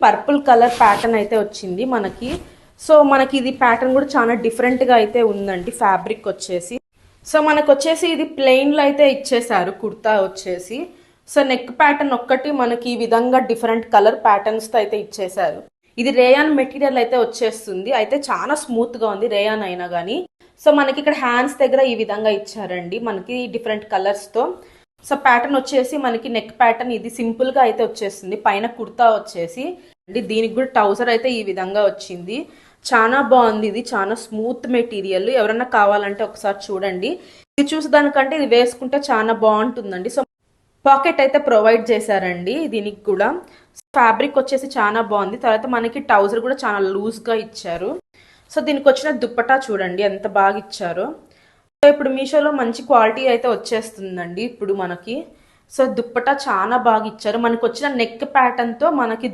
Purple colour pattern అయితే వచ్చింది మనకి. సో మనకి ఇది ప్యాటర్న్ కూడా చాలా డిఫరెంట్గా అయితే ఉందండి. ఫ్యాబ్రిక్ వచ్చేసి సో మనకు వచ్చేసి ఇది ప్లెయిన్లో అయితే ఇచ్చేసారు కుర్తా వచ్చేసి. సో నెక్ ప్యాటర్న్ ఒక్కటి మనకి ఈ విధంగా డిఫరెంట్ కలర్ ప్యాటర్న్స్తో అయితే ఇచ్చేసారు. ఇది రేయాన్ మెటీరియల్ అయితే వచ్చేస్తుంది. అయితే చాలా స్మూత్గా ఉంది రేయాన్ అయినా కానీ. సో మనకి ఇక్కడ హ్యాండ్స్ దగ్గర ఈ విధంగా ఇచ్చారండి మనకి డిఫరెంట్ కలర్స్తో. సో ప్యాటర్న్ వచ్చేసి మనకి నెక్ ప్యాటర్న్ ఇది సింపుల్గా అయితే వచ్చేస్తుంది. పైన కుర్తా వచ్చేసి దీనికి కూడా ట్రౌజర్ అయితే ఈ విధంగా వచ్చింది. చాలా బాగుంది. ఇది చాలా స్మూత్ మెటీరియల్. ఎవరన్నా కావాలంటే ఒకసారి చూడండి. ఇది చూసేదానికంటే ఇది వేసుకుంటే చాలా బాగుంటుందండి. సో పాకెట్ అయితే ప్రొవైడ్ చేశారండి దీనికి కూడా. ఫ్యాబ్రిక్ వచ్చేసి చాలా బాగుంది. తర్వాత మనకి ట్రౌజర్ కూడా చాలా లూజ్గా ఇచ్చారు. సో దీనికి వచ్చిన దుప్పటా చూడండి ఎంత బాగా ఇచ్చారో. సో ఇప్పుడు మీషోలో మంచి క్వాలిటీ అయితే వచ్చేస్తుందండి ఇప్పుడు మనకి. సో దుప్పటా చాలా బాగా ఇచ్చారు. మనకు వచ్చిన నెక్ ప్యాటర్న్తో మనకి